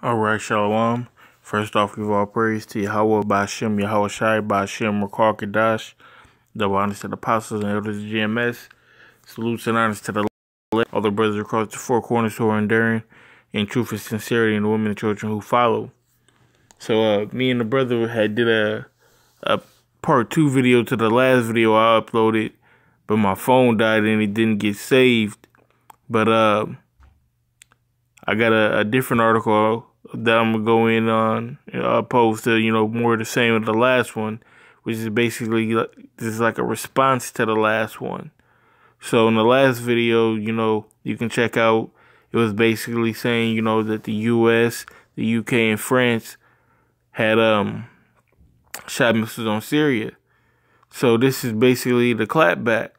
Alright, Shalom. First off, give all praise to Yahweh, Ba'ashem, Yahweh Shai, Ba'ashem, Rakar Kadash, double honors to the apostles and elders of GMS. Salutes and honors to the all the brothers across the four corners who are enduring in truth and sincerity, and the women and children who follow. So, me and the brother had did a part 2 video to the last video I uploaded, but my phone died and it didn't get saved. But I got a different article that I'm gonna go in on, opposed to more of the same with the last one, which is basically this is like a response to the last one. So in the last video, you can check out, it was basically saying that the U.S., the U.K., and France had shot missiles on Syria. So this is basically the clapback.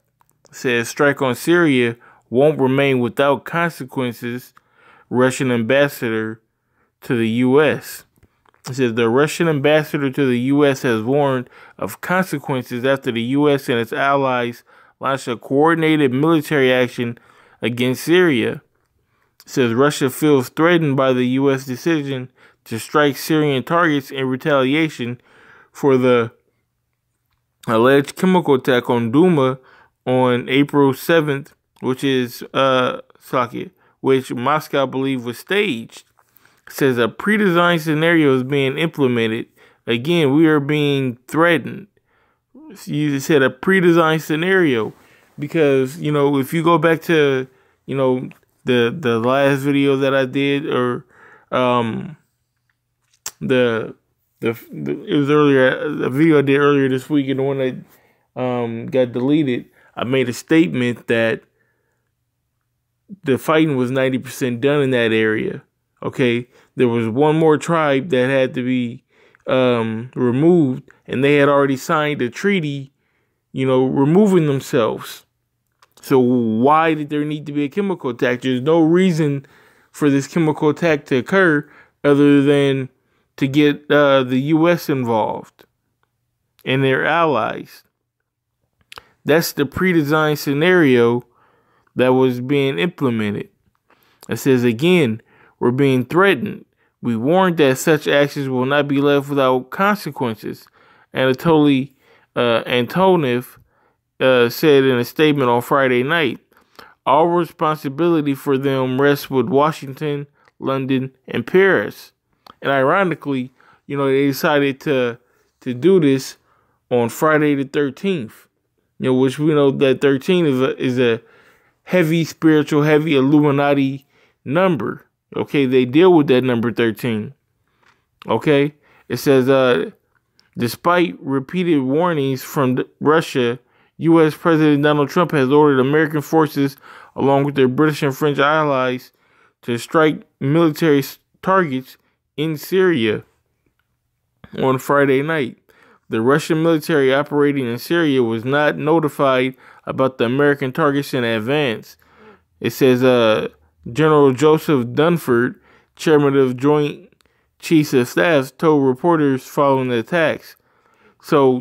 It says strike on Syria won't remain without consequences. Russian ambassador to the U.S. It says the Russian ambassador to the U.S. has warned of consequences after the U.S. and its allies launched a coordinated military action against Syria. It says Russia feels threatened by the U.S. decision to strike Syrian targets in retaliation for the alleged chemical attack on Duma on April 7th, which Moscow believed was staged. It says a pre-designed scenario is being implemented. Again, we are being threatened. You said a pre-designed scenario because, if you go back to, the last video that I did, or it was earlier, a video I did earlier this week, and the one that got deleted, I made a statement that the fighting was 90% done in that area. Okay, there was one more tribe that had to be removed, and they had already signed a treaty, removing themselves. So why did there need to be a chemical attack? There's no reason for this chemical attack to occur other than to get the U.S. involved and their allies. That's the pre-designed scenario that was being implemented. It says, again, we're being threatened. We warned that such actions will not be left without consequences. Anatoly Antonov said in a statement on Friday night, all responsibility for them rests with Washington, London, and Paris. And ironically, they decided to do this on Friday the 13th, which we know that 13 is a heavy spiritual, heavy Illuminati number. Okay, they deal with that number 13. Okay, it says, despite repeated warnings from Russia, U.S. President Donald Trump has ordered American forces, along with their British and French allies, to strike military targets in Syria on Friday night. The Russian military operating in Syria was not notified about the American targets in advance. It says, General Joseph Dunford, chairman of Joint Chiefs of Staff, told reporters following the attacks. So,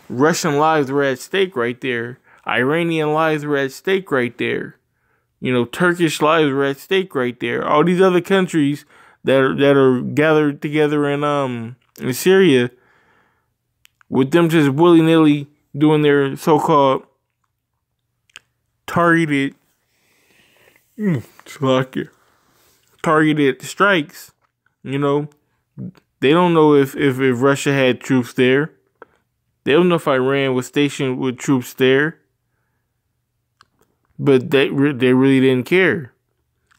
Russian lives were at stake right there. Iranian lives were at stake right there. Turkish lives were at stake right there. All these other countries that are gathered together in Syria, with them just willy-nilly doing their so-called targeted strikes, they don't know if Russia had troops there. They don't know if Iran was stationed with troops there. But they really didn't care.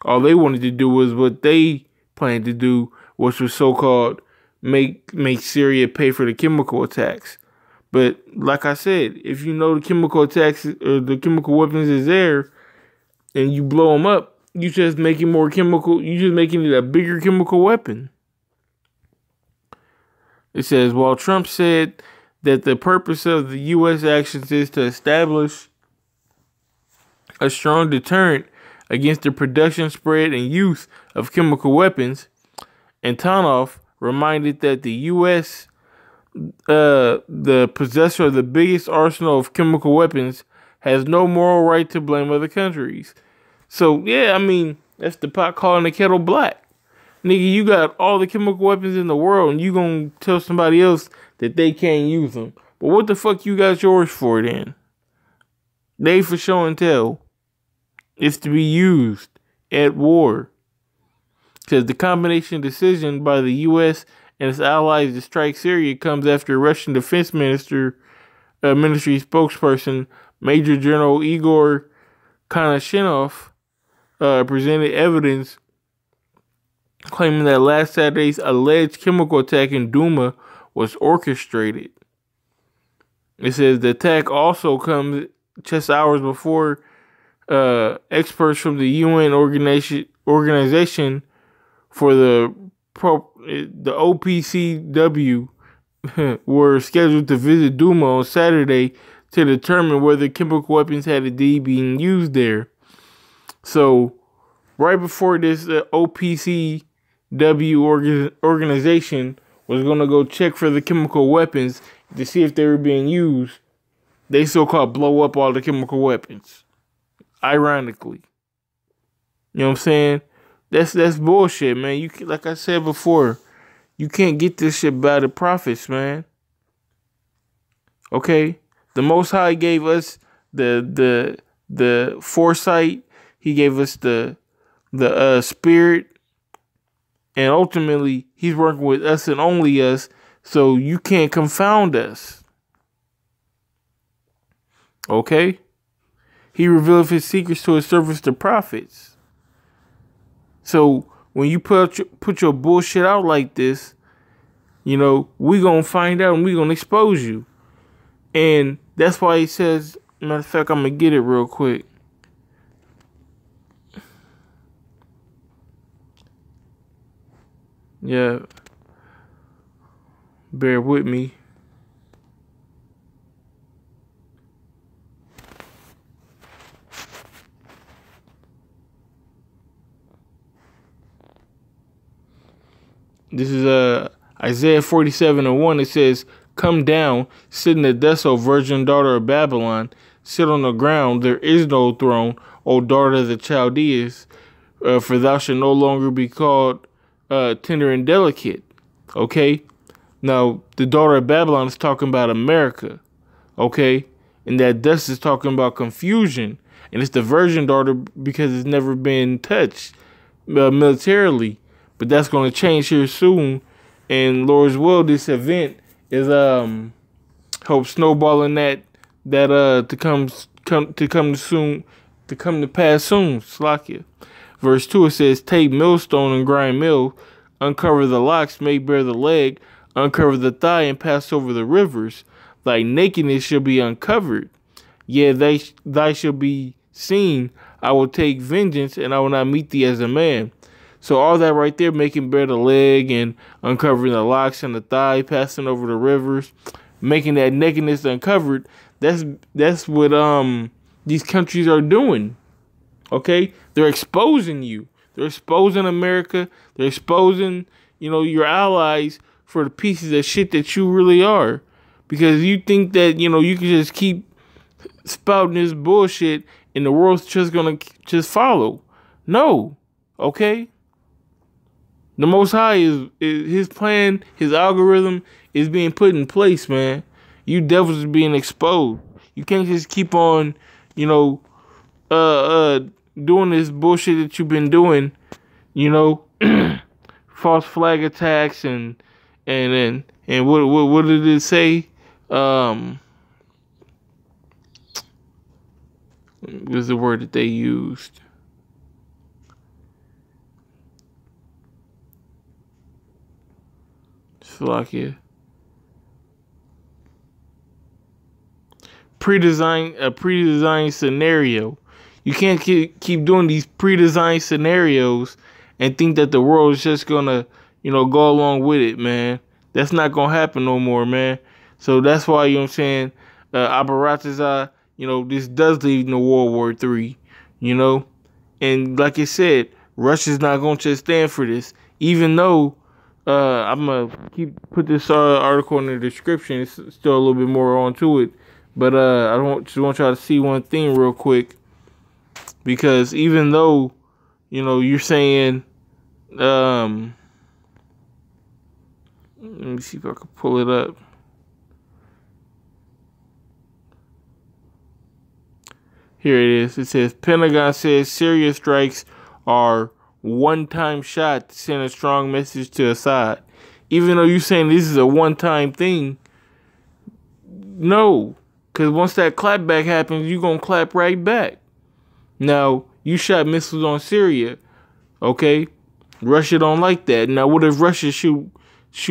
All they wanted to do was what they planned to do, which was so-called make Syria pay for the chemical attacks. But like I said, if the chemical attacks or the chemical weapons is there, and you blow them up, you just making more chemical. You just making it a bigger chemical weapon. It says, while Trump said that the purpose of the U.S. actions is to establish a strong deterrent against the production, spread, and use of chemical weapons, Antonov reminded that the U.S., the possessor of the biggest arsenal of chemical weapons, has no moral right to blame other countries. So, yeah, that's the pot calling the kettle black. Nigga, you got all the chemical weapons in the world, and you gonna tell somebody else that they can't use them. But what the fuck you got yours for then? They for show and tell. It's to be used at war. Because the combination decision by the U.S. and its allies to strike Syria comes after Russian Defense Ministry spokesperson Major General Igor Konashenkov presented evidence claiming that last Saturday's alleged chemical attack in Duma was orchestrated. It says the attack also comes just hours before experts from the UN organization for the OPCW were scheduled to visit Duma on Saturday to determine whether chemical weapons had indeed been used there. So, right before this OPCW organization was going to go check for the chemical weapons to see if they were being used, they so-called blow up all the chemical weapons. Ironically. You know what I'm saying? That's bullshit, man. You, like I said before, you can't get this shit by the prophets, man. Okay? The Most High gave us the foresight. He gave us the spirit. And ultimately, he's working with us and only us. So you can't confound us. Okay? He revealed his secrets to his servants, the prophets. So when you put your bullshit out like this, you know, we gonna find out and we gonna expose you. And that's why he says, matter of fact, I'm gonna get it real quick. Yeah. Bear with me. This is Isaiah 47:1. It says, "Come down, sit in the dust, O virgin daughter of Babylon. Sit on the ground, there is no throne, O daughter of the Chaldeans, for thou shalt no longer be called tender and delicate." Okay? Now, the daughter of Babylon is talking about America. Okay? And that dust is talking about confusion. And it's the virgin daughter because it's never been touched militarily. But that's going to change here soon. And Lord's will, this event is hope snowballing that to come to pass soon. Slakia. Verse 2, it says, "Take millstone and grind mill, uncover the locks, make bare the leg, uncover the thigh, and pass over the rivers. Thy nakedness shall be uncovered. Yea, thy shall be seen. I will take vengeance, and I will not meet thee as a man." So all that right there, making bare the leg and uncovering the locks and the thigh, passing over the rivers, making that nakedness uncovered, that's what these countries are doing. Okay? They're exposing you. They're exposing America. They're exposing, you know, your allies for the pieces of shit that you really are. Because you think that, you know, you can just keep spouting this bullshit and the world's just gonna just follow. No. Okay? The Most High is his plan, his algorithm is being put in place, man. You devils are being exposed. You can't just keep on, you know, doing this bullshit that you've been doing, you know, false flag attacks and what did it say? What was the word that they used? Slovakia. A pre-designed scenario. You can't keep doing these pre-designed scenarios and think that the world is just gonna, you know, go along with it, man. That's not gonna happen no more, man. So that's why, you know what I'm saying, Abaratazah, you know, this does lead into World War III, you know. And like I said, Russia's not gonna just stand for this, even though I'm gonna put this article in the description. It's still a little bit more onto it, but I just want y'all to see one thing real quick, because even though, you know, you're saying Let me see if I can pull it up. Here it is. It says Pentagon says Syria strikes are one-time shot to send a strong message to Assad. Even though you're saying this is a one-time thing, no, because once that clapback happens, you're gonna clap right back. Now you shot missiles on Syria, okay? Russia don't like that. Now what if Russia shoot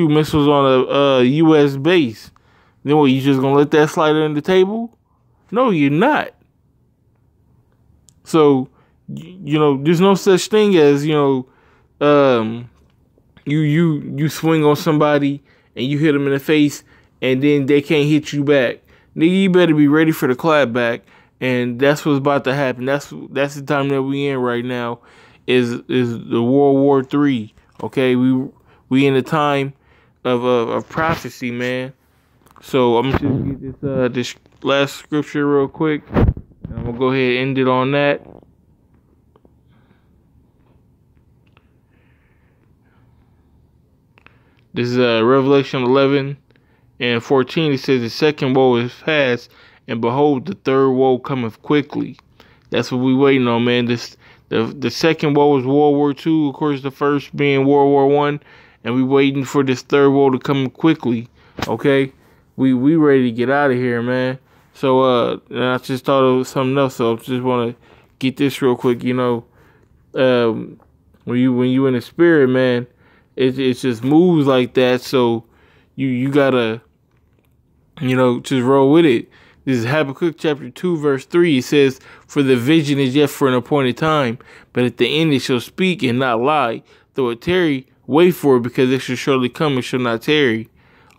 missiles on a U.S. base? Then what? You just gonna let that slide under the table? No, you're not. So, you know, there's no such thing as, you swing on somebody and you hit them in the face and then they can't hit you back. Nigga, you better be ready for the clapback, and that's what's about to happen. That's the time that we in right now, is the World War III. Okay, we in the time of prophecy, man. So I'm gonna just get this last scripture real quick. I'm going to go ahead and end it on that. This is Revelation 11 and 14. It says, the second woe is past, and behold, the third woe cometh quickly. That's what we waiting on, man. The second woe is World War II. Of course, the first being World War I. And we waiting for this third woe to come quickly. Okay? We ready to get out of here, man. So, and I just thought of something else, so I just want to get this real quick. You know, when you in the spirit, man, it just moves like that. So you gotta, you know, just roll with it. This is Habakkuk chapter 2, verse 3. It says, for the vision is yet for an appointed time, but at the end it shall speak and not lie. Though it tarry, wait for it, because it shall surely come and shall not tarry.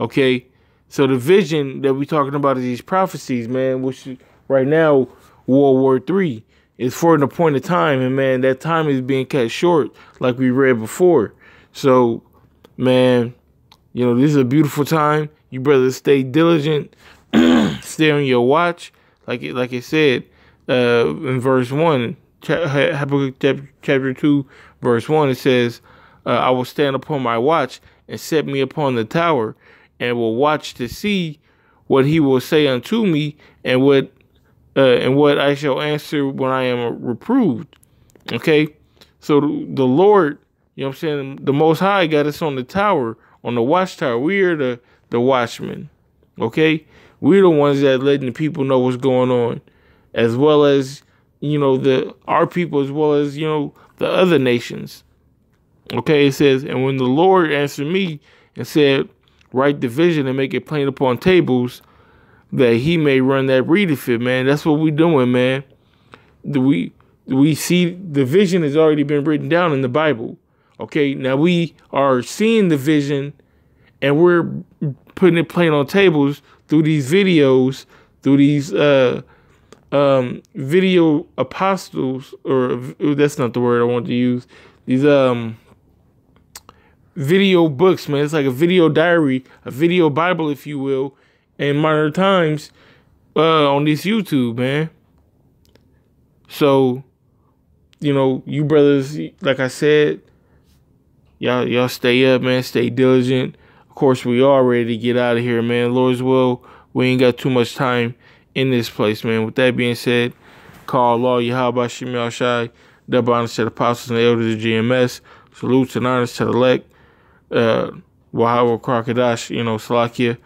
Okay? So the vision that we're talking about is these prophecies, man, which right now, World War III, is for an appointed time. And, man, that time is being cut short, like we read before. So, man, you know, this is a beautiful time. You better stay diligent, stay on your watch. Like it said in verse 1, Habakkuk chapter 2, verse 1, it says, I will stand upon my watch and set me upon the tower, and will watch to see what he will say unto me, and what I shall answer when I am reproved. Okay, so the Lord, you know what I'm saying, the Most High got us on the tower, on the watchtower. We are the watchmen. Okay, we're the ones that letting the people know what's going on, as well as, you know, our people, as well as, you know, the other nations. Okay, it says, and when the Lord answered me and said, write the vision and make it plain upon tables, that he may run that readeth it, man. That's what we doing, man. We see the vision has already been written down in the Bible. Okay, now we are seeing the vision, and we're putting it plain on tables through these videos, through these video apostles, or that's not the word I want to use. These video books, man. It's like a video diary, a video Bible, if you will, in modern times, on this YouTube, man. So, you know, you brothers, like I said, y'all stay up, man. Stay diligent. Of course, we are ready to get out of here, man. Lord's will, we ain't got too much time in this place, man. With that being said, call law Yahweh Shem Yahshai, double honors to the apostles and the elders of GMS. Salutes and honors to the elect. Wahawa Krokadash, you know, Salakia.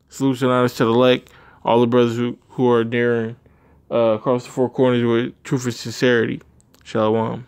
Salutes and honors to the elect. All the brothers who are daring across the four corners with truth and sincerity. Shalom.